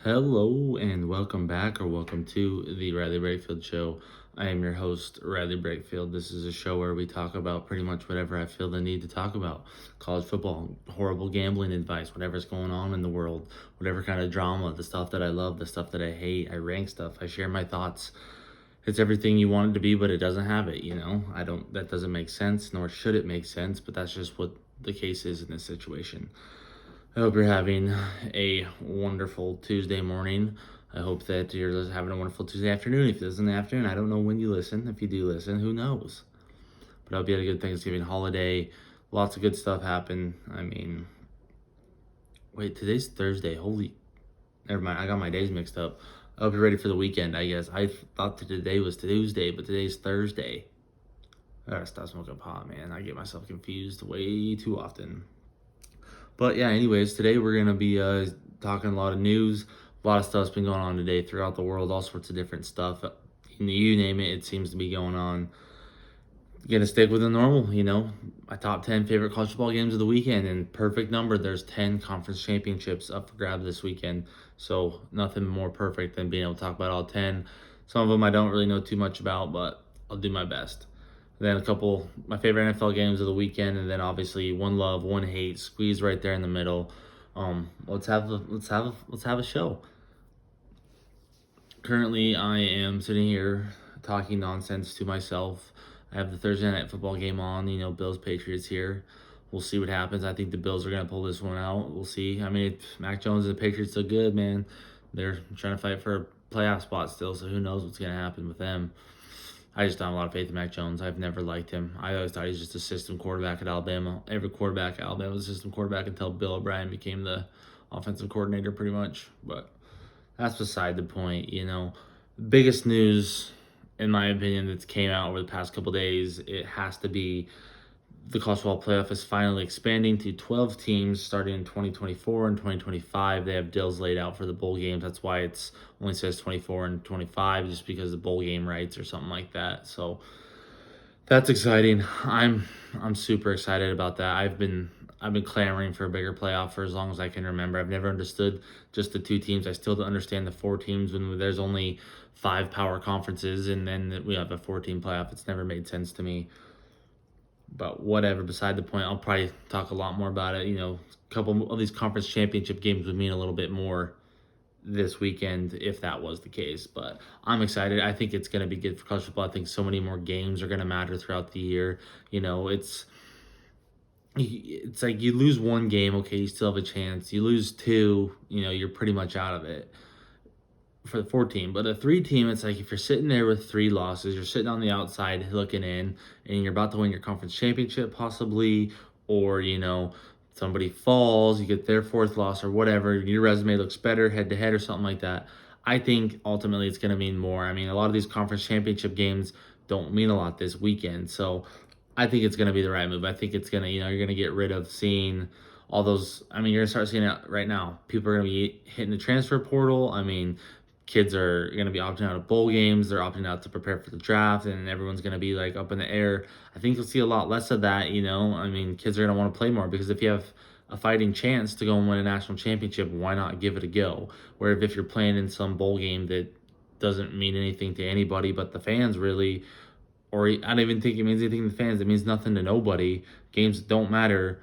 Hello and welcome back or welcome to the Riley Brakefield Show. I am your host, Riley Brakefield. This is a show where we talk about pretty much whatever I feel the need to talk about. College football, horrible gambling advice, whatever's going on in the world, whatever kind of drama, the stuff that I love, the stuff that I hate. I rank stuff, I share my thoughts. It's everything you want it to be, but it doesn't have it. That doesn't make sense, nor should it make sense, but that's just what the case is in this situation. I hope you're having a wonderful Tuesday morning. I hope that you're having a wonderful Tuesday afternoon. If it is in the afternoon, I don't know when you listen. If you do listen, who knows? But I hope you had a good Thanksgiving holiday. Lots of good stuff happened. Wait, today's Thursday. Never mind. I got my days mixed up. I hope you're ready for the weekend, I guess. I thought that today was Tuesday, but today's Thursday. I gotta stop smoking pot, man. I get myself confused way too often. But yeah, anyways, today we're gonna be talking a lot of news. A lot of stuff's been going on today throughout the world. All sorts of different stuff. You name it, it seems to be going on. Gonna stick with the normal. My top 10 favorite college football games of the weekend, and perfect number. There's 10 conference championships up for grab this weekend. So nothing more perfect than being able to talk about all 10. Some of them I don't really know too much about, but I'll do my best. Then a couple my favorite NFL games of the weekend, and then obviously one love, one hate, squeezed right there in the middle. Let's have a show. Currently, I am sitting here talking nonsense to myself. I have the Thursday night football game on. Bills Patriots here. We'll see what happens. I think the Bills are gonna pull this one out. We'll see. I mean, Mac Jones and the Patriots are good, man. They're trying to fight for a playoff spot still, so who knows what's gonna happen with them. I just don't have a lot of faith in Mac Jones. I've never liked him. I always thought he was just a system quarterback at Alabama. Every quarterback at Alabama was a system quarterback until Bill O'Brien became the offensive coordinator pretty much. But that's beside the point. Biggest news, in my opinion, that's came out over the past couple days, it has to be the college football playoff is finally expanding to 12 teams starting in 2024 and 2025. They have deals laid out for the bowl games. That's why it's only says 24 and 25, just because of bowl game rights or something like that. So that's exciting. I'm super excited about that. I've been clamoring for a bigger playoff for as long as I can remember. I've never understood just the two teams. I still don't understand the four teams when there's only five power conferences and then we have a 14 playoff. It's never made sense to me. But whatever, beside the point. I'll probably talk a lot more about it. A couple of these conference championship games would mean a little bit more this weekend if that was the case. But I'm excited. I think it's going to be good for college football. I think so many more games are going to matter throughout the year. It's like you lose one game, okay, you still have a chance. You lose two, you're pretty much out of it for the 4 team. But a 3 team, it's like if you're sitting there with 3 losses, you're sitting on the outside looking in, and you're about to win your conference championship possibly, or somebody falls, you get their 4th loss or whatever, your resume looks better head to head or something like that. I think ultimately it's going to mean more. I mean, a lot of these conference championship games don't mean a lot this weekend, so I think it's going to be the right move. I think it's going to, you're going to get rid of seeing all those. I mean, you're going to start seeing it right now. People are going to be hitting the transfer portal. I mean, kids are going to be opting out of bowl games. They're opting out to prepare for the draft, and everyone's going to be like up in the air. I think you'll see a lot less of that. I mean, kids are going to want to play more because if you have a fighting chance to go and win a national championship, why not give it a go? Where if you're playing in some bowl game that doesn't mean anything to anybody but the fans, really, or I don't even think it means anything to the fans. It means nothing to nobody. Games don't matter.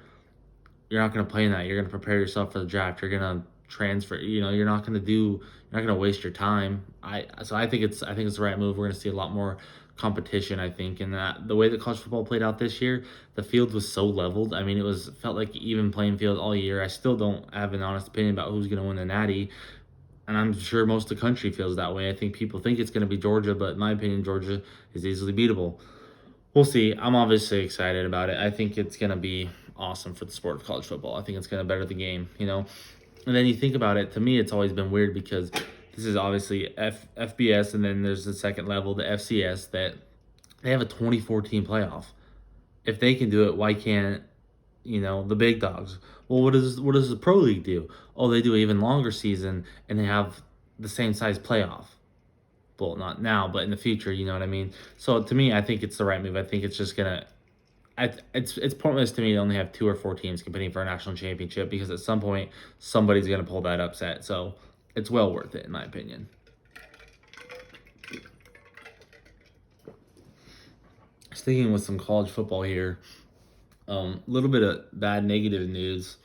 You're not going to play in that. You're going to prepare yourself for the draft. You're going to transfer. You're not going to waste your time. I think it's the right move. We're going to see a lot more competition, I think, and that the way that college football played out this year, the field was so leveled. I mean, felt like even playing field all year. I still don't have an honest opinion about who's going to win the Natty, and I'm sure most of the country feels that way. I think people think it's going to be Georgia, but in my opinion, Georgia is easily beatable. We'll see. I'm obviously excited about it. I think it's going to be awesome for the sport of college football. I think it's going to better the game. And then you think about it, to me, it's always been weird because this is obviously FBS, and then there's the second level, the FCS, that they have a 24-team playoff. If they can do it, why can't the big dogs? Well, what does the pro league do? Oh, they do an even longer season, and they have the same size playoff. Well, not now, but in the future, you know what I mean? So to me, I think it's the right move. I think it's just gonna. It's pointless to me to only have 2 or 4 teams competing for a national championship because at some point somebody's gonna pull that upset. So it's well worth it in my opinion. Sticking with some college football here, a little bit of bad negative news.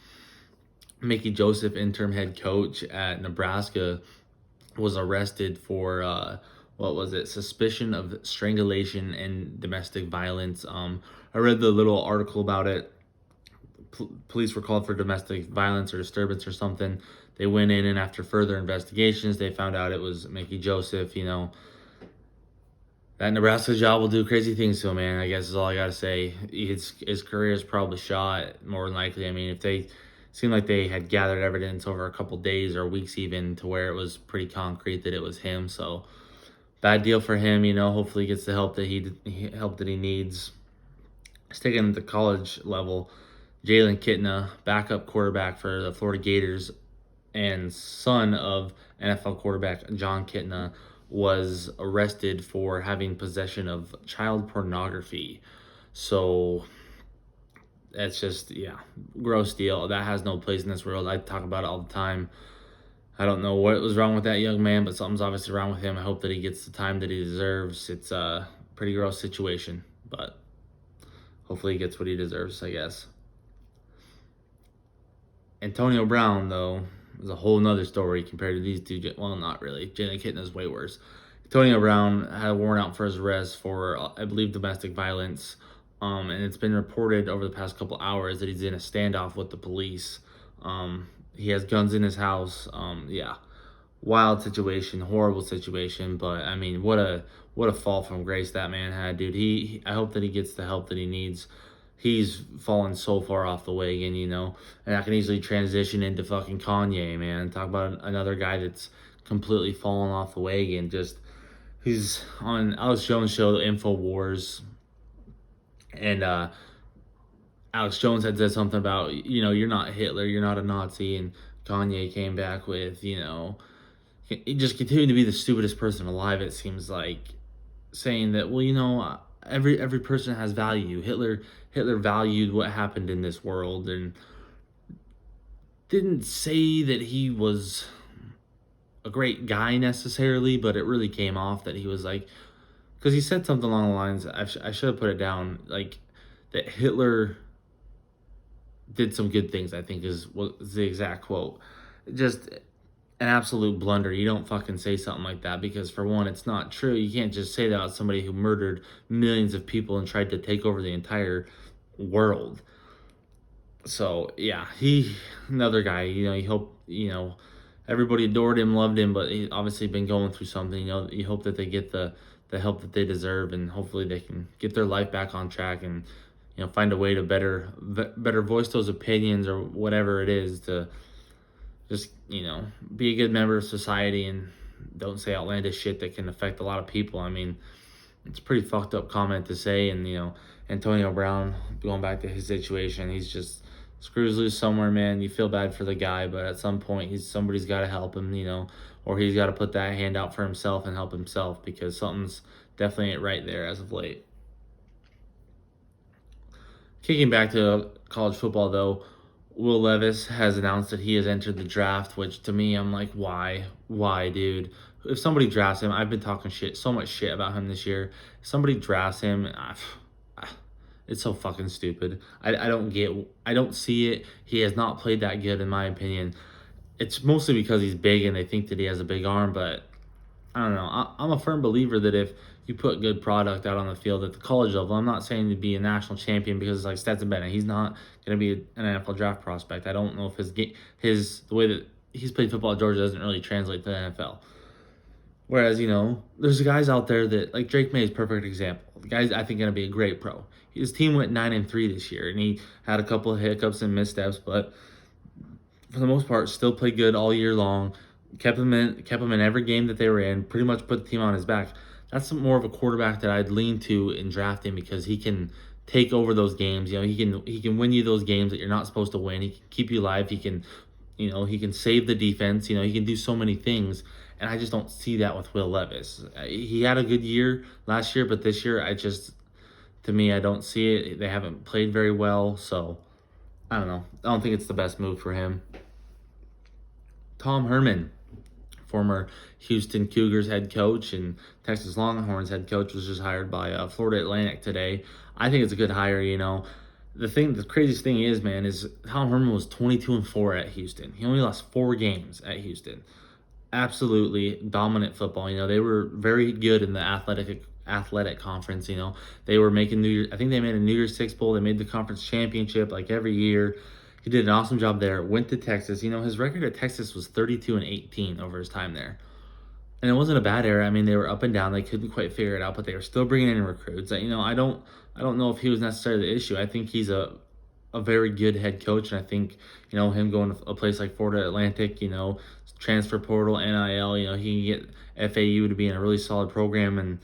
Mickey Joseph, interim head coach at Nebraska, was arrested for what was it? Suspicion of strangulation and domestic violence. I read the little article about it. Police were called for domestic violence or disturbance or something. They went in, and after further investigations, they found out it was Mickey Joseph. That Nebraska job will do crazy things to him, man. I guess is all I gotta say. His career is probably shot, more than likely. I mean, if they seemed like they had gathered evidence over a couple days or weeks even to where it was pretty concrete that it was him. So bad deal for him. Hopefully he gets the help that he needs. Sticking at the college level, Jalen Kitna, backup quarterback for the Florida Gators and son of NFL quarterback John Kitna, was arrested for having possession of child pornography. So that's just, yeah, gross deal. That has no place in this world. I talk about it all the time. I don't know what was wrong with that young man, but something's obviously wrong with him. I hope that he gets the time that he deserves. It's a pretty gross situation, but hopefully he gets what he deserves, I guess. Antonio Brown, though, is a whole nother story compared to these two. Well, not really. Jalen Kitten is way worse. Antonio Brown had a warrant out for his arrest for, I believe, domestic violence. And it's been reported over the past couple hours that he's in a standoff with the police. He has guns in his house. Yeah, wild situation, horrible situation. But I mean, what a fall from grace that man had, dude. I hope that he gets the help that he needs. He's fallen so far off the wagon, and I can easily transition into fucking Kanye, man. Talk about another guy that's completely fallen off the wagon. He's on Alex Jones' show, InfoWars, and Alex Jones had said something about, you're not Hitler, you're not a Nazi, and Kanye came back with, he just continued to be the stupidest person alive, it seems like, saying that, well, every person has value. Hitler valued what happened in this world and didn't say that he was a great guy necessarily, but it really came off that he was like, because he said something along the lines, I should have put it down, like that Hitler did some good things, I think was the exact quote. Just an absolute blunder. You don't fucking say something like that because, for one, it's not true. You can't just say that about somebody who murdered millions of people and tried to take over the entire world. So yeah, another guy. You hope everybody adored him, loved him, but he obviously been going through something. You hope that they get the help that they deserve, and hopefully they can get their life back on track and find a way to better voice those opinions or whatever it is to just be a good member of society and don't say outlandish shit that can affect a lot of people. I mean, it's a pretty fucked up comment to say, and Antonio Brown, going back to his situation, he's just screws loose somewhere, man. You feel bad for the guy, but at some point somebody's got to help him, or he's got to put that hand out for himself and help himself, because something's definitely ain't right there as of late. Kicking back to college football, though, Will Levis has announced that he has entered the draft, which to me, I'm like, why? Why, dude? If somebody drafts him, I've been talking so much shit about him this year. If somebody drafts him, it's so fucking stupid. I don't see it. He has not played that good, in my opinion. It's mostly because he's big and they think that he has a big arm, but I don't know. I'm a firm believer that if you put good product out on the field at the college level, I'm not saying to be a national champion because like Stetson Bennett, he's not going to be an NFL draft prospect. I don't know if the way that he's played football at Georgia doesn't really translate to the NFL. Whereas, there's guys out there that, like Drake May is a perfect example. The guy's, I think, going to be a great pro. His team went 9-3 this year, and he had a couple of hiccups and missteps, but for the most part, still played good all year long. Kept him in every game that they were in. Pretty much put the team on his back. That's more of a quarterback that I'd lean to in drafting because he can take over those games. He can win you those games that you're not supposed to win. He can keep you alive. He can save the defense. He can do so many things. And I just don't see that with Will Levis. He had a good year last year, but this year, to me, I don't see it. They haven't played very well, so I don't know. I don't think it's the best move for him. Tom Herman, former Houston Cougars head coach and Texas Longhorns head coach, was just hired by Florida Atlantic today. I think it's a good hire. The craziest thing is, man, is Tom Herman was 22-4 at Houston. He only lost 4 games at Houston. Absolutely dominant football. They were very good in the athletic conference. They were making New Year. I think they made a New Year's Six bowl. They made the conference championship like every year. He did an awesome job there. Went to Texas. His record at Texas was 32-18 over his time there. And it wasn't a bad era. I mean, they were up and down. They couldn't quite figure it out, but they were still bringing in recruits. I don't know if he was necessarily the issue. I think he's a very good head coach, and I think him going to a place like Florida Atlantic, transfer portal, NIL, he can get FAU to be in a really solid program and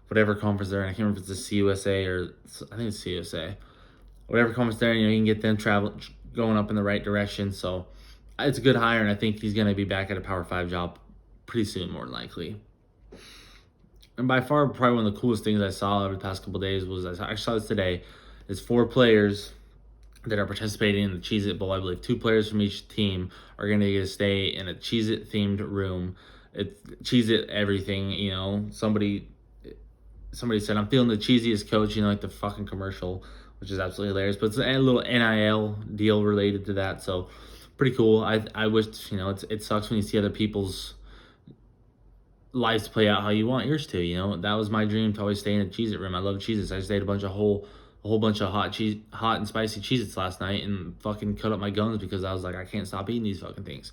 whatever conference they're in. I can't remember if it's the CUSA or I think it's CUSA. Whatever conference they're in, you can get them going up in the right direction. So it's a good hire, and I think he's going to be back at a Power 5 job pretty soon, more than likely. And by far, probably one of the coolest things I saw over the past couple of days was, I saw this today, is 4 players that are participating in the Cheez-It Bowl. I believe 2 players from each team are going to get to stay in a Cheez-It themed room. It's Cheez-It everything. Somebody said, I'm feeling the cheesiest coach, like the fucking commercial, which is absolutely hilarious. But it's a little NIL deal related to that, so pretty cool. I wish, it sucks when you see other people's lives play out how you want yours to. That was my dream, to always stay in a Cheez-It room. I love Cheez-Its. I just ate a whole bunch of hot and spicy Cheez-Its last night and fucking cut up my guns because I was like, I can't stop eating these fucking things.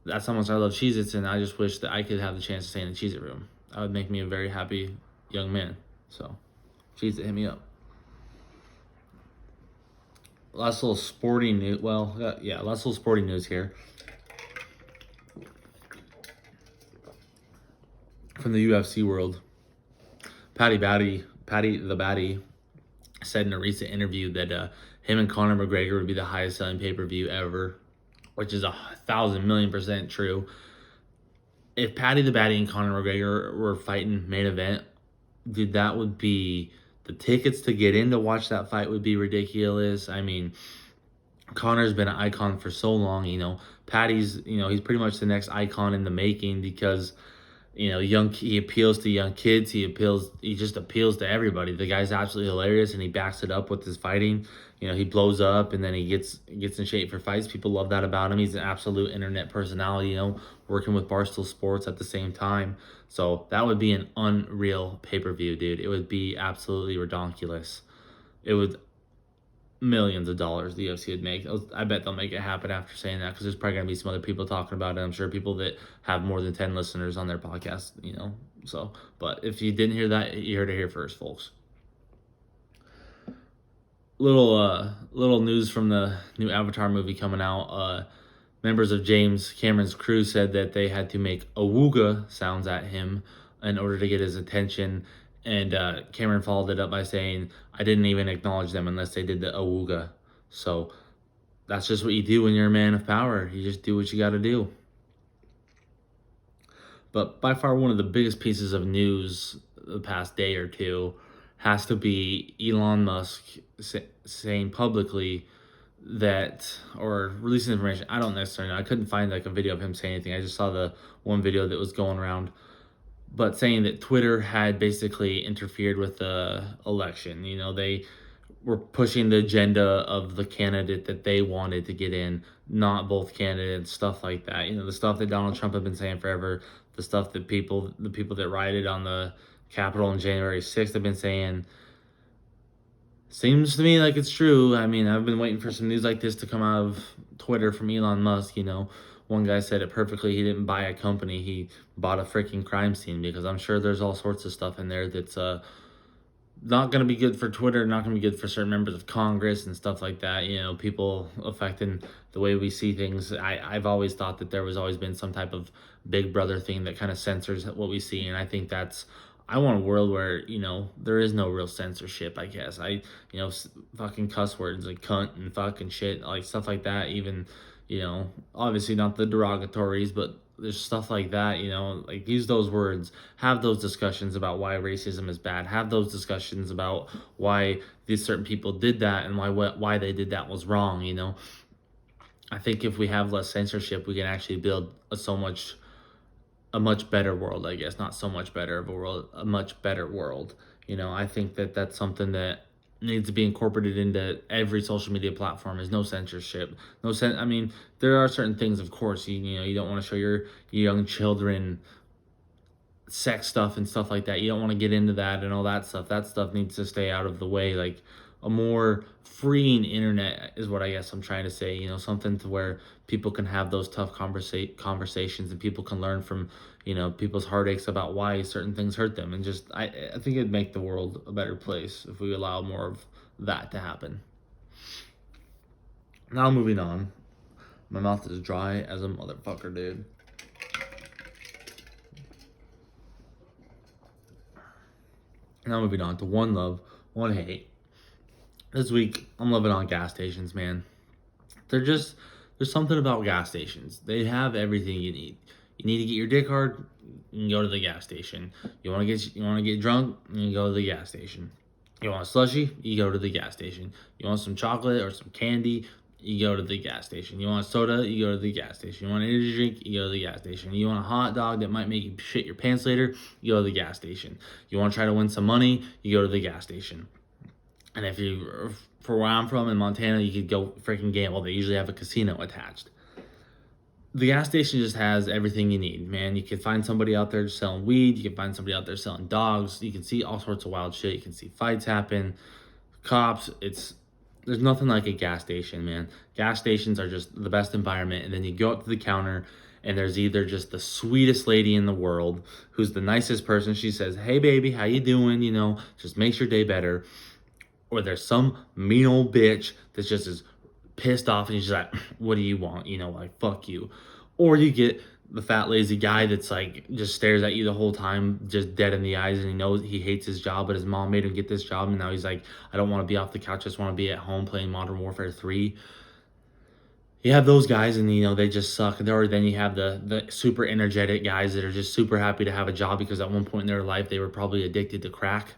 That's how much I love Cheez-Its, and I just wish that I could have the chance to stay in a Cheez-It room. That would make me a very happy young man. So, Cheez-It, hit me up. Last little sporting news. Last little sporting news here. From the UFC world. Paddy the Batty said in a recent interview that him and Conor McGregor would be the highest selling pay-per-view ever, which is 1,000,000,000% true. If Paddy the Batty and Conor McGregor were fighting main event, dude, that would be, the tickets to get in to watch that fight would be ridiculous. I mean, Conor's been an icon for so long. Paddy's, he's pretty much the next icon in the making because he appeals to young kids. He just appeals to everybody. The guy's absolutely hilarious, and he backs it up with his fighting. He blows up, and then he gets in shape for fights. People love that about him. He's an absolute internet personality, working with Barstool Sports at the same time. So that would be an unreal pay-per-view, dude. It would be absolutely redonkulous. It would, millions of dollars the UFC would make. I bet they'll make it happen after saying that, because there's probably going to be some other people talking about it. I'm sure people that have more than 10 listeners on their podcast, So, but if you didn't hear that, you heard it here first, folks. Little news from the new Avatar movie coming out. Members of James Cameron's crew said that they had to make awooga sounds at him in order to get his attention. And Cameron followed it up by saying, I didn't even acknowledge them unless they did the awooga. So that's just what you do when you're a man of power. You just do what you got to do. But by far one of the biggest pieces of news the past day or two has to be Elon Musk saying publicly that, or releasing information, I don't necessarily know. I couldn't find like a video of him saying anything. I just saw the one video that was going around, but saying that Twitter had basically interfered with the election. They were pushing the agenda of the candidate that they wanted to get in, not both candidates, stuff like that. The stuff that Donald Trump had been saying forever, the stuff that the people that rioted on the Capitol on January 6th have been saying. Seems to me like it's true. I mean, I've been waiting for some news like this to come out of Twitter from Elon Musk. One guy said it perfectly. He didn't buy a company. He bought a freaking crime scene, because I'm sure there's all sorts of stuff in there that's not going to be good for Twitter, not going to be good for certain members of Congress and stuff like that. People affecting the way we see things. I've always thought that there was always been some type of big brother thing that kind of censors what we see. And I think I want a world where, there is no real censorship, I guess. Fucking cuss words like cunt and fucking shit, like stuff like that. Even, obviously not the derogatories, but there's stuff like that, like use those words, have those discussions about why racism is bad, have those discussions about why these certain people did that and why they did that was wrong. I think if we have less censorship, we can actually build a so much a much better world, I guess. Not so much better of a world, a much better world. I think that that's something that needs to be incorporated into every social media platform. Is no censorship, I mean, there are certain things, of course, you don't want to show your young children sex stuff and stuff like that. You don't want to get into that and all that stuff. That stuff needs to stay out of the way. Like a more freeing internet is what I guess I'm trying to say. Something to where people can have those tough conversations and people can learn from people's heartaches about why certain things hurt them. And just I think it'd make the world a better place if we allow more of that to happen. Now moving on. My mouth is dry as a motherfucker, dude. Now moving on to one love, one hate. This week, I'm loving on gas stations, man. There's something about gas stations. They have everything you need. You need to get your dick hard, you can go to the gas station. You want to get drunk, you can go to the gas station. You want a slushie, you go to the gas station. You want some chocolate or some candy, you go to the gas station. You want a soda, you go to the gas station. You want an energy drink, you go to the gas station. You want a hot dog that might make you shit your pants later, you go to the gas station. You want to try to win some money, you go to the gas station. And if you, for where I'm from in Montana, you could go freaking gamble. They usually have a casino attached. The gas station just has everything you need, man. You can find somebody out there selling weed. You can find somebody out there selling dogs. You can see all sorts of wild shit. You can see fights happen, cops. There's nothing like a gas station, man. Gas stations are just the best environment. And then you go up to the counter, and there's either just the sweetest lady in the world who's the nicest person. She says, "Hey, baby, how you doing? Just makes your day better." Or there's some mean old bitch that's just as pissed off and she's like, "What do you want?" Like, fuck you. Or you get the fat lazy guy that's like just stares at you the whole time, just dead in the eyes, and he knows he hates his job, but his mom made him get this job, and now he's like, "I don't want to be off the couch, I just want to be at home playing Modern Warfare 3." You have those guys, and they just suck. Or then you have the super energetic guys that are just super happy to have a job because at one point in their life they were probably addicted to crack.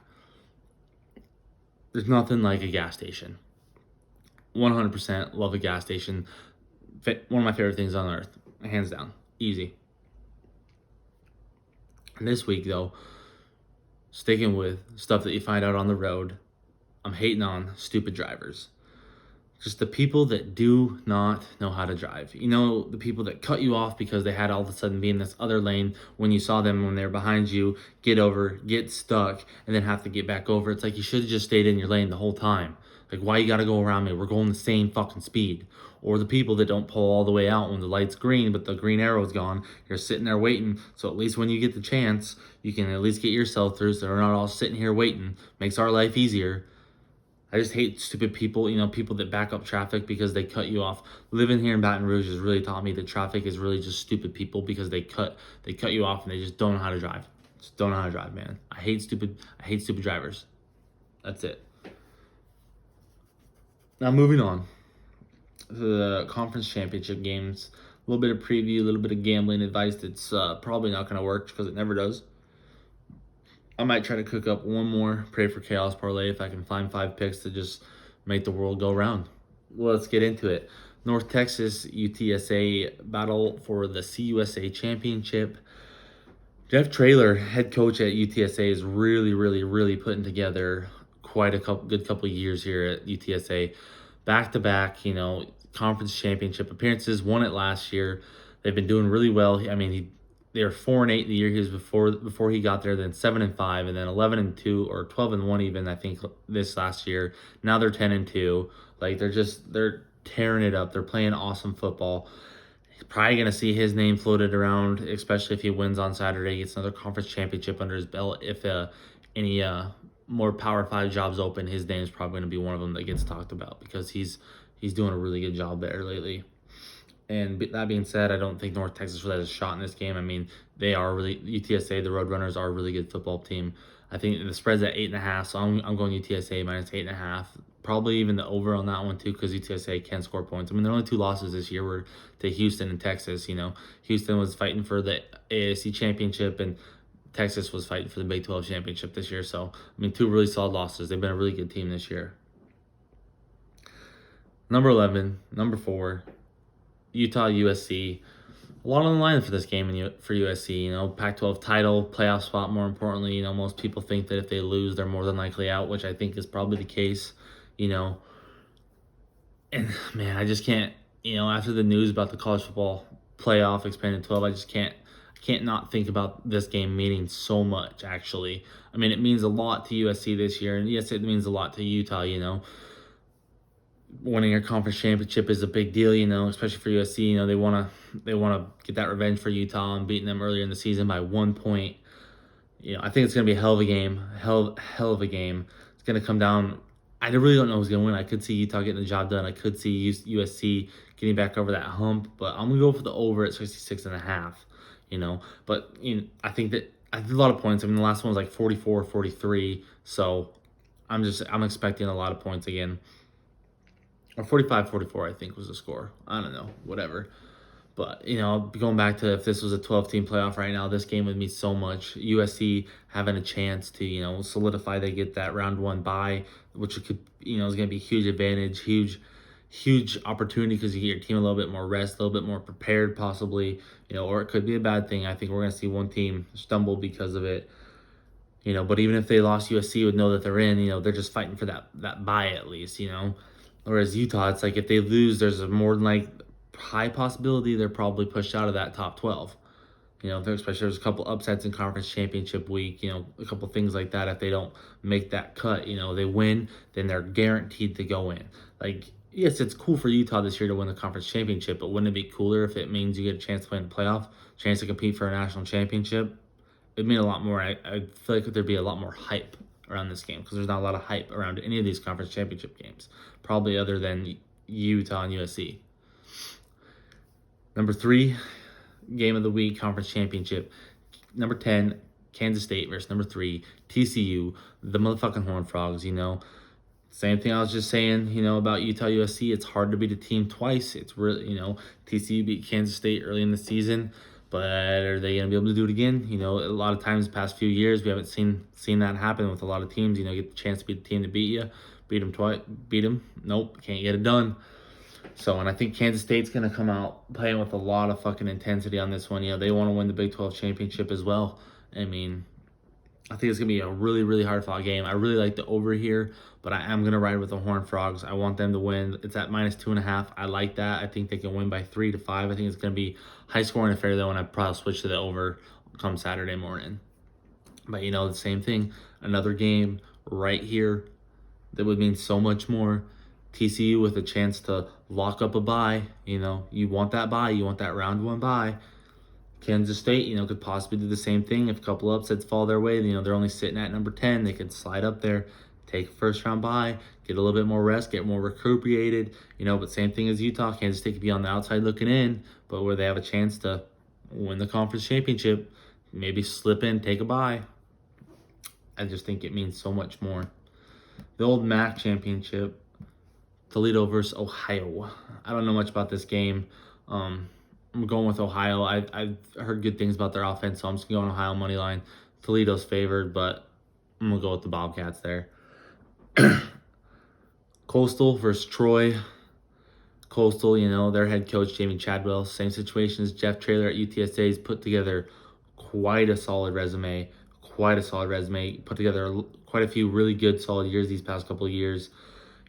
There's nothing like a gas station. 100% love a gas station. One of my favorite things on earth, hands down. Easy. And this week, though, sticking with stuff that you find out on the road, I'm hating on stupid drivers. Just the people that do not know how to drive. The people that cut you off because they had all of a sudden be in this other lane when you saw them when they're behind you, get over, get stuck, and then have to get back over. It's like you should have just stayed in your lane the whole time. Like, why you gotta go around me? We're going the same fucking speed. Or the people that don't pull all the way out when the light's green, but the green arrow's gone. You're sitting there waiting, so at least when you get the chance, you can at least get yourself through so we're not all sitting here waiting. Makes our life easier. I just hate stupid people, people that back up traffic because they cut you off. Living here in Baton Rouge has really taught me that traffic is really just stupid people because they cut you off and they just don't know how to drive. Just don't know how to drive, man. I hate stupid drivers. That's it. Now moving on to the conference championship games. A little bit of preview, a little bit of gambling advice that's probably not going to work because it never does. I might try to cook up one more Pray for Chaos parlay if I can find 5 picks to just make the world go round. Well, let's get into it. North Texas UTSA battle for the CUSA championship. Jeff Traylor, head coach at UTSA, is really, really, really putting together quite a good couple of years here at UTSA. Back-to-back, conference championship appearances. Won it last year. They've been doing really well. I mean, they were 4-8 the year he was before he got there, then 7-5, and then 11-2 or 12-1 even, I think, this last year. Now they're 10-2. Like, they're tearing it up. They're playing awesome football. He's probably gonna see his name floated around, especially if he wins on Saturday, gets another conference championship under his belt. If any more Power 5 jobs open, his name is probably gonna be one of them that gets talked about because he's doing a really good job there lately. And that being said, I don't think North Texas really has a shot in this game. I mean, they are really, UTSA, the Roadrunners are a really good football team. I think the spread's at 8.5, so I'm going UTSA minus 8.5. Probably even the over on that one too, because UTSA can score points. I mean, their only 2 losses this year were to Houston and Texas. Houston was fighting for the AFC championship, and Texas was fighting for the Big 12 championship this year. So, I mean, 2 really solid losses. They've been a really good team this year. Number 11, number 4. Utah USC. A lot on the line for this game for USC. Pac-12 title, playoff spot. More importantly, most people think that if they lose, they're more than likely out, which I think is probably the case. You know, and man, I just can't. After the news about the college football playoff expanded 12, I can't not think about this game meaning so much. Actually, I mean, it means a lot to USC this year, and yes, it means a lot to Utah. Winning a conference championship is a big deal, especially for USC. They want to get that revenge for Utah and beating them earlier in the season by 1 point. I think it's gonna be a hell of a game, hell of a game. It's gonna come down. I really don't know who's gonna win. I could see Utah getting the job done. I could see USC getting back over that hump, but I'm gonna go for the over at 66.5. But I think that I did a lot of points. I mean, the last one was like 44-43, so I'm expecting a lot of points again. Or 45-44, I think was the score. I don't know, whatever. But, going back to if this was a 12-team playoff right now, this game would mean so much. USC having a chance to, solidify they get that round one bye, which is going to be a huge advantage, huge opportunity because you get your team a little bit more rest, a little bit more prepared possibly, or it could be a bad thing. I think we're going to see one team stumble because of it. But even if they lost, USC would know that they're in, they're just fighting for that bye at least, Whereas Utah, it's like if they lose, there's a more than like high possibility they're probably pushed out of that top 12. Especially there's a couple upsets in conference championship week, a couple things like that. If they don't make that cut, they win, then they're guaranteed to go in. Like, yes, it's cool for Utah this year to win the conference championship, but wouldn't it be cooler if it means you get a chance to play in the playoff, chance to compete for a national championship? It'd mean a lot more. I feel like there'd be a lot more hype around this game because there's not a lot of hype around any of these conference championship games, probably other than Utah and USC. Number 3, game of the week, conference championship. Number 10, Kansas State versus number 3, TCU, the motherfucking Horned Frogs, Same thing I was just saying, about Utah USC. It's hard to beat a team twice. It's really, TCU beat Kansas State early in the season, but are they going to be able to do it again? A lot of times, past few years, we haven't seen that happen with a lot of teams. Get the chance to beat the team to beat you, beat them twice, beat them. Nope, can't get it done. So, and I think Kansas State's going to come out playing with a lot of fucking intensity on this one. They want to win the Big 12 championship as well. I mean, I think it's going to be a really, really hard-fought game. I really like the over here, but I am going to ride with the Horned Frogs. I want them to win. It's at -2.5. I like that. I think they can win by 3 to 5. I think it's going to be high-scoring affair, though, and I'd probably switch to the over come Saturday morning. But, the same thing. Another game right here that would mean so much more. TCU with a chance to lock up a bye. You want that bye. You want that round one bye. Kansas State, could possibly do the same thing. If a couple upsets fall their way, they're only sitting at number 10. They could slide up there, take a first round bye, get a little bit more rest, get more recuperated. But same thing as Utah. Kansas State could be on the outside looking in, but where they have a chance to win the conference championship, maybe slip in, take a bye. I just think it means so much more. The old MAC championship, Toledo versus Ohio. I don't know much about this game. I'm going with Ohio. I've heard good things about their offense, so I'm just going Ohio money line. Toledo's favored, but I'm going to go with the Bobcats there. Coastal versus Troy. Coastal, their head coach, Jamie Chadwell, same situation as Jeff Traylor at UTSA. He's put together quite a solid resume. Put together quite a few really good, solid years these past couple of years.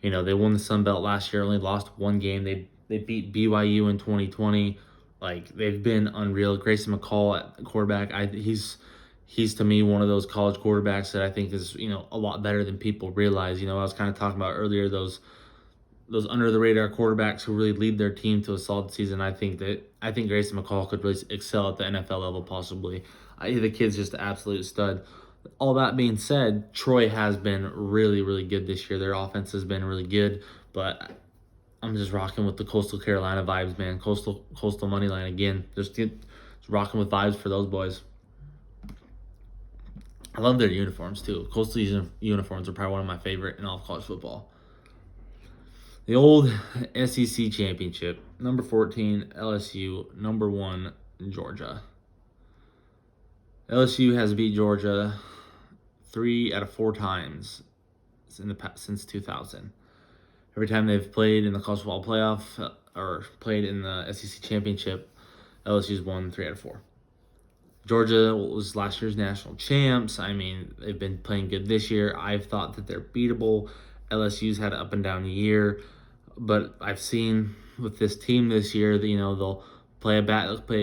They won the Sun Belt last year, only lost one game. They beat BYU in 2020. Like, they've been unreal. Grayson McCall at quarterback, he's to me one of those college quarterbacks that I think is, a lot better than people realize. I was kind of talking about earlier those under the radar quarterbacks who really lead their team to a solid season. I think Grayson McCall could really excel at the NFL level possibly. The kid's just an absolute stud. All that being said, Troy has been really, really good this year. Their offense has been really good, but I'm just rocking with the Coastal Carolina vibes, man. Coastal money line again. Just rocking with vibes for those boys. I love their uniforms too. Coastal uniforms are probably one of my favorite in all of college football. The old SEC championship, number 14 LSU, number 1 Georgia. LSU has beat Georgia 3 out of 4 times since 2000. Every time they've played in the college football playoff or played in the SEC championship, LSU's won 3 out of 4. Georgia was last year's national champs. I mean, they've been playing good this year. I've thought that they're beatable. LSU's had an up and down year, but I've seen with this team this year that they'll play a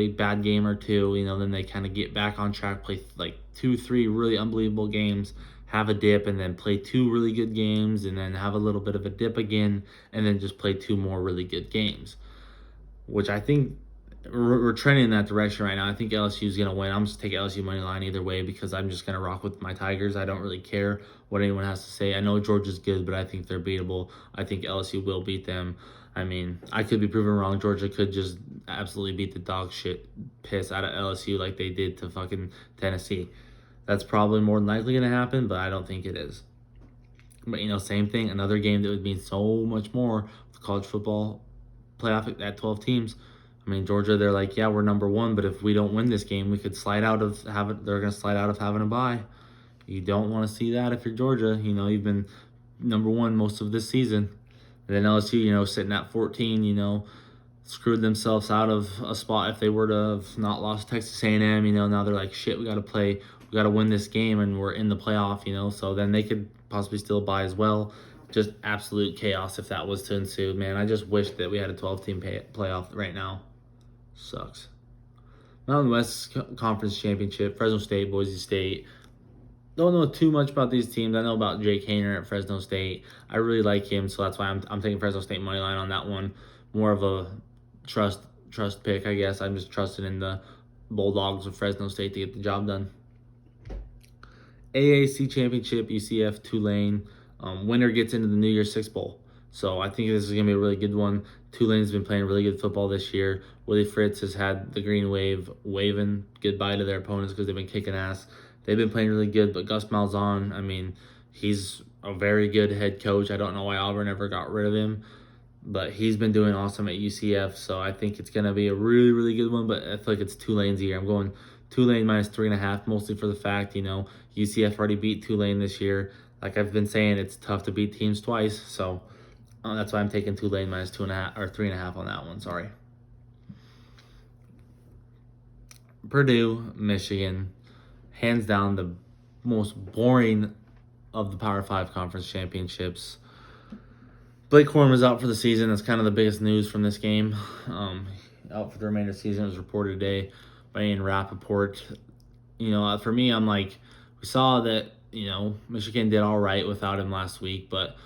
bad game or two. Then they kind of get back on track, play like 2, 3 really unbelievable games, have a dip, and then play 2 really good games, and then have a little bit of a dip again, and then just play 2 more really good games, which I think we're trending in that direction right now. I think LSU is going to win. I'm just taking LSU money line either way because I'm just going to rock with my Tigers. I don't really care what anyone has to say. I know Georgia's good, but I think they're beatable. I think LSU will beat them. I mean, I could be proven wrong. Georgia could just absolutely beat the dog shit piss out of LSU like they did to fucking Tennessee. That's probably more than likely going to happen, but I don't think it is. But, same thing. Another game that would mean so much more with college football playoff at 12 teams. I mean, Georgia, they're like, yeah, we're number 1, but if we don't win this game, we could slide out of they're going to slide out of having a bye. You don't want to see that if you're Georgia. You've been number 1 most of this season. And then LSU, sitting at 14, screwed themselves out of a spot if they were to have not lost Texas A&M. Now they're like, shit, we got to win this game, and we're in the playoff, so then they could possibly still bye as well. Just absolute chaos if that was to ensue. Man, I just wish that we had a 12-team playoff right now. Sucks. Mountain West Conference Championship, Fresno State, Boise State. Don't know too much about these teams. I know about Jake Hayner at Fresno State. I really like him, so that's why I'm taking Fresno State money line on that one. More of a trust pick, I guess. I'm just trusting in the Bulldogs of Fresno State to get the job done. AAC Championship, UCF, Tulane. Winner gets into the New Year's Six Bowl. So I think this is going to be a really good one. Tulane's been playing really good football this year. Willie Fritz has had the green wave waving goodbye to their opponents because they've been kicking ass. They've been playing really good, but Gus Malzahn, I mean, he's a very good head coach. I don't know why Auburn ever got rid of him, but he's been doing awesome at UCF. So I think it's going to be a really, really good one, but I feel like it's Tulane's year. I'm going Tulane minus 3.5, mostly for the fact, UCF already beat Tulane this year. Like I've been saying, it's tough to beat teams twice, so that's why I'm taking Tulane minus 2.5 or 3.5 on that one. Sorry. Purdue, Michigan, hands down the most boring of the Power 5 conference championships. Blake Corum is out for the season. That's kind of the biggest news from this game. Out for the remainder of the season. It was reported today by Ian Rappaport. For me, I'm like, we saw that, Michigan did all right without him last week, but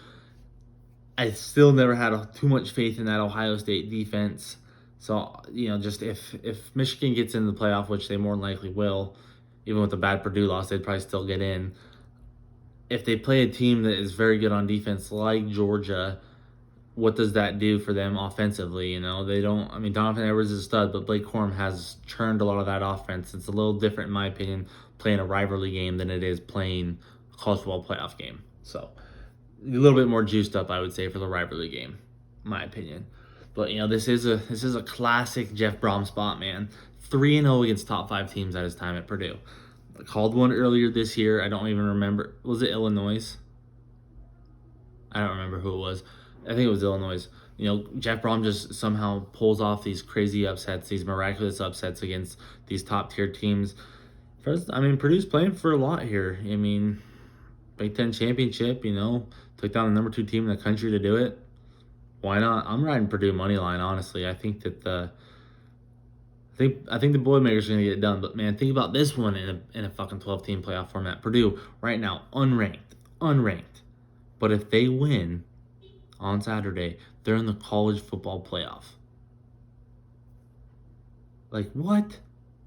I still never had too much faith in that Ohio State defense. So, just if Michigan gets into the playoff, which they more than likely will, even with a bad Purdue loss, they'd probably still get in. If they play a team that is very good on defense like Georgia, what does that do for them offensively? They don't. I mean, Donovan Edwards is a stud, but Blake Corum has churned a lot of that offense. It's a little different, in my opinion, playing a rivalry game than it is playing a college football playoff game. So, a little bit more juiced up, I would say, for the rivalry game, in my opinion. But this is a classic Jeff Brom spot, man. 3-0 against top 5 teams at his time at Purdue. I called one earlier this year. I don't even remember. Was it Illinois? I don't remember who it was. I think it was Illinois. Jeff Brom just somehow pulls off these crazy upsets, these miraculous upsets against these top tier teams. First, Purdue's playing for a lot here. Big Ten championship, took down the number 2 team in the country to do it. Why not? I'm riding Purdue money line, honestly. I think that the Boilermakers are gonna get it done. But man, think about this one in a fucking 12-team playoff format. Purdue right now unranked. But if they win on Saturday, they're in the college football playoff. Like what?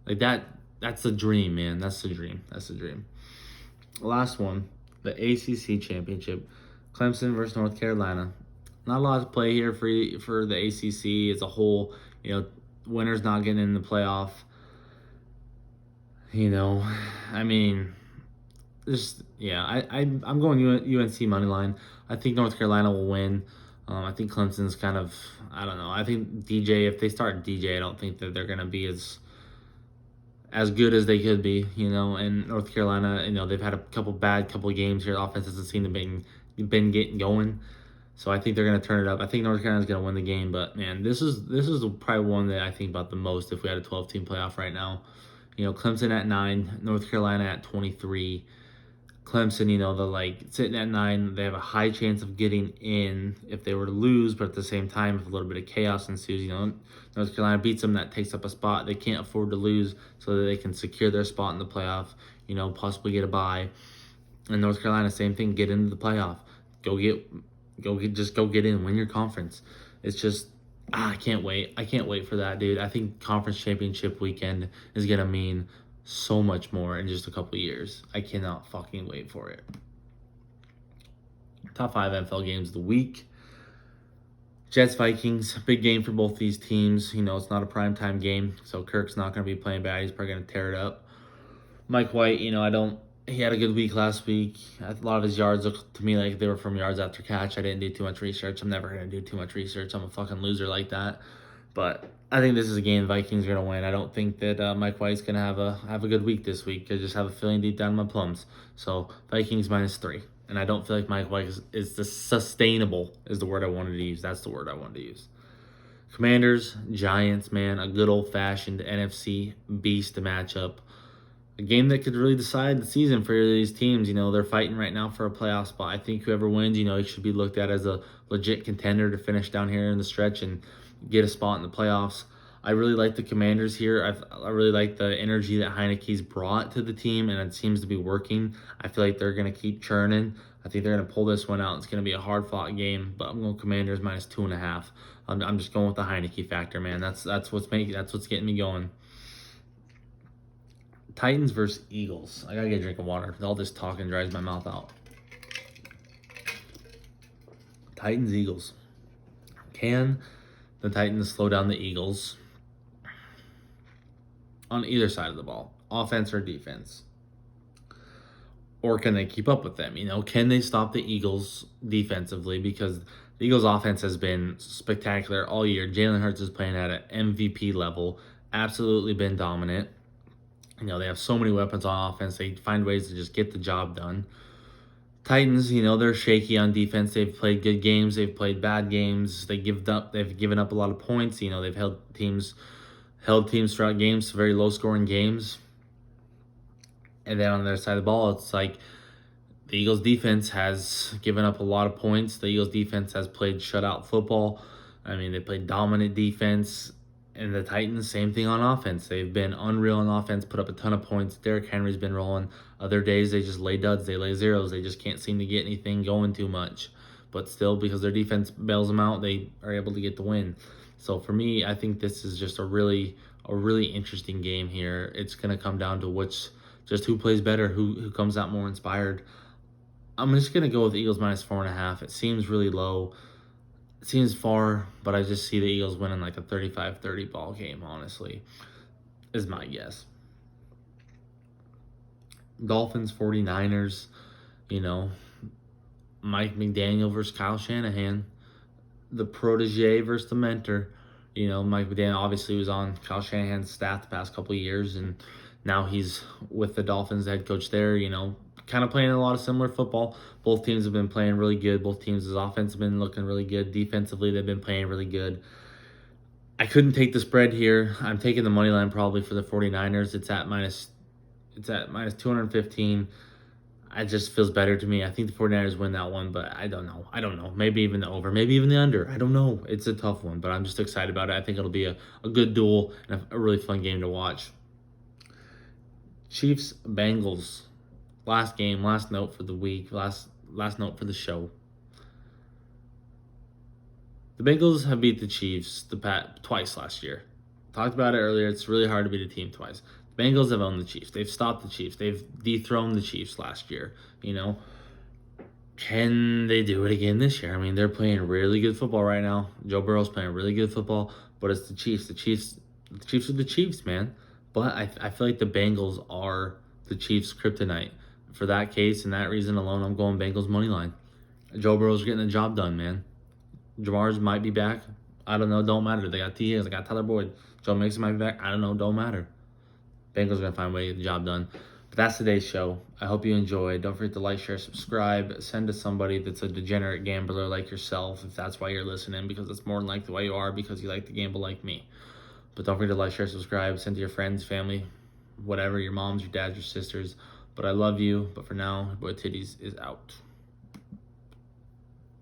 Like that's the dream, man. That's the dream. Last one, the ACC championship. Clemson versus North Carolina. Not a lot to play here for the ACC as a whole. Winner's not getting in the playoff. I'm going UNC money line. I think North Carolina will win. I think Clemson's kind of, I don't know. I think DJ, if they start DJ, I don't think that they're going to be as good as they could be, and North Carolina, they've had a couple games here. The offense doesn't seem to been getting going. So I think they're going to turn it up. I think North Carolina's going to win the game, but man, this is probably one that I think about the most if we had a 12-team playoff right now. Clemson at 9, North Carolina at 23. Clemson, they're like sitting at 9. They have a high chance of getting in if they were to lose, but at the same time, if a little bit of chaos ensues, North Carolina beats them, that takes up a spot. They can't afford to lose so that they can secure their spot in the playoff, possibly get a bye. And North Carolina, same thing, get into the playoff. Just go get in, win your conference. It's just, I can't wait. I can't wait for that, dude. I think conference championship weekend is going to mean so much more in just a couple years. I cannot fucking wait for it. Top 5 NFL games of the week. Jets, Vikings, big game for both these teams. It's not a primetime game, so Kirk's not going to be playing bad. He's probably going to tear it up. Mike White, he had a good week last week. A lot of his yards looked to me like they were from yards after catch. I didn't do too much research. I'm never going to do too much research. I'm a fucking loser like that. But I think this is a game Vikings are going to win. I don't think that Mike White's going to have a good week this week. I just have a feeling deep down in my plums. So Vikings -3. And I don't feel like Mike White is the sustainable is the word I wanted to use. That's the word I wanted to use. Commanders, Giants, man, a good old-fashioned NFC beast matchup. A game that could really decide the season for these teams. They're fighting right now for a playoff spot. I think whoever wins, he should be looked at as a legit contender to finish down here in the stretch and get a spot in the playoffs. I really like the Commanders here. I really like the energy that Heineke's brought to the team, and it seems to be working. I feel like they're going to keep churning. I think they're going to pull this one out. It's going to be a hard-fought game, but I'm going Commanders -2.5. I'm just going with the Heineke factor, man. That's what's getting me going. Titans versus Eagles. I gotta get a drink of water. All this talking dries my mouth out. Titans, Eagles. Can the Titans slow down the Eagles on either side of the ball, offense or defense? Or can they keep up with them? Can they stop the Eagles defensively? Because the Eagles' offense has been spectacular all year. Jalen Hurts is playing at an MVP level, absolutely been dominant. They have so many weapons on offense. They find ways to just get the job done. Titans, they're shaky on defense. They've played good games. They've played bad games. They've given up a lot of points. They've held teams throughout games to very low-scoring games. And then on their side of the ball, it's like the Eagles' defense has given up a lot of points. The Eagles' defense has played shutout football. They played dominant defense. And the Titans, same thing on offense. They've been unreal on offense, put up a ton of points. Derrick Henry's been rolling. Other days, they just lay duds. They lay zeros. They just can't seem to get anything going too much. But still, because their defense bails them out, they are able to get the win. So for me, I think this is just a really interesting game here. It's going to come down to just who plays better, who comes out more inspired. I'm just going to go with Eagles -4.5. It seems really low. It seems far, but I just see the Eagles winning like a 35-30 ball game, honestly, is my guess. Dolphins, 49ers, Mike McDaniel versus Kyle Shanahan, the protege versus the mentor. Mike McDaniel obviously was on Kyle Shanahan's staff the past couple of years, and now he's with the Dolphins, the head coach there, kind of playing a lot of similar football. Both teams have been playing really good. Both teams' offense have been looking really good. Defensively, they've been playing really good. I couldn't take the spread here. I'm taking the money line probably for the 49ers. It's at minus 215. It just feels better to me. I think the 49ers win that one, but I don't know. Maybe even the over, maybe even the under. I don't know. It's a tough one, but I'm just excited about it. I think it'll be a good duel and a really fun game to watch. Chiefs, Bengals. Last game, last note for the week, last note for the show. The Bengals have beat the Chiefs twice last year. Talked about it earlier. It's really hard to beat a team twice. The Bengals have owned the Chiefs. They've stopped the Chiefs. They've dethroned the Chiefs last year. Can they do it again this year? They're playing really good football right now. Joe Burrow's playing really good football, but it's the Chiefs. The Chiefs are the Chiefs, man. But I feel like the Bengals are the Chiefs' kryptonite. For that case and that reason alone, I'm going Bengals money line. Joe Burrow's getting the job done, man. Jamar's might be back. I don't know. Don't matter. They got T. Higgins. They got Tyler Boyd. Joe Mixon might be back. I don't know. Don't matter. Bengals are going to find a way to get the job done. But that's today's show. I hope you enjoyed. Don't forget to like, share, subscribe. Send to somebody that's a degenerate gambler like yourself, if that's why you're listening, because it's more than likely why you are, because you like to gamble like me. But don't forget to like, share, subscribe. Send to your friends, family, whatever, your moms, your dads, your sisters. But I love you. But for now, boy Titties is out.